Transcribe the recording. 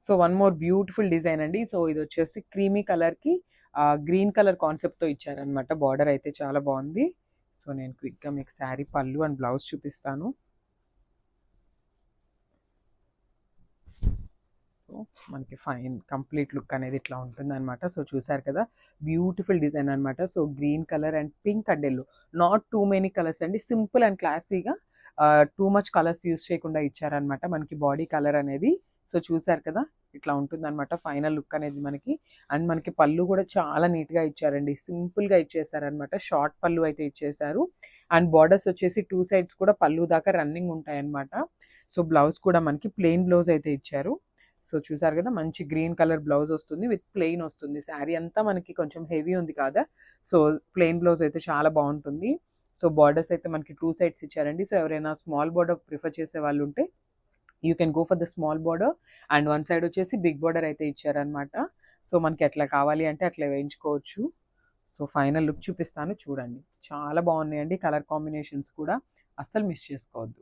So one more beautiful design అండి. So ఇది వచ్చేసి క్రీమీ కలర్కి గ్రీన్ కలర్ కాన్సెప్ట్తో ఇచ్చారనమాట. బార్డర్ అయితే చాలా బాగుంది. సో నేను క్విక్గా మీకు శారీ పళ్ళు అండ్ బ్లౌజ్ చూపిస్తాను. సో మనకి ఫైన్ కంప్లీట్ లుక్ అనేది ఇట్లా ఉంటుంది అనమాట. సో చూసారు కదా, బ్యూటిఫుల్ డిజైన్ అనమాట. So green colour and pink and yellow, not too many colours అండి, సింపుల్ అండ్ క్లాసీగా టూ మచ్ కలర్స్ యూస్ చేయకుండా ఇచ్చారనమాట మనకి బాడీ కలర్ అనేది. సో చూసారు కదా, ఇట్లా ఉంటుంది అనమాట ఫైనల్ లుక్ అనేది మనకి. అండ్ మనకి పళ్ళు కూడా చాలా నీట్గా ఇచ్చారండి, సింపుల్గా ఇచ్చేసారనమాట. షార్ట్ పళ్ళు అయితే ఇచ్చేసారు. అండ్ బార్డర్స్ వచ్చేసి టూ సైడ్స్ కూడా పళ్ళు దాకా రన్నింగ్ ఉంటాయన్నమాట. సో బ్లౌజ్ కూడా మనకి ప్లెయిన్ బ్లౌజ్ అయితే ఇచ్చారు. సో చూసారు కదా, మంచి గ్రీన్ కలర్ బ్లౌజ్ వస్తుంది, విత్ ప్లెయిన్ వస్తుంది. శారీ అంతా మనకి కొంచెం హెవీ ఉంది కదా, సో ప్లెయిన్ బ్లౌజ్ అయితే చాలా బాగుంటుంది. సో బార్డర్స్ అయితే మనకి టూ సైడ్స్ ఇచ్చారండి. సో ఎవరైనా స్మాల్ బార్డర్ ప్రిఫర్ చేసే వాళ్ళు ఉంటే you can go for the small border. And one side వచ్చేసి బిగ్ బార్డర్ అయితే ఇచ్చారనమాట. సో మనకి ఎట్లా కావాలి అంటే అట్లా వేయించుకోవచ్చు. సో ఫైనల్ లుక్ చూపిస్తాను చూడండి, చాలా బాగున్నాయండి కలర్ కాంబినేషన్స్ కూడా, అస్సలు మిస్ చేసుకోవద్దు.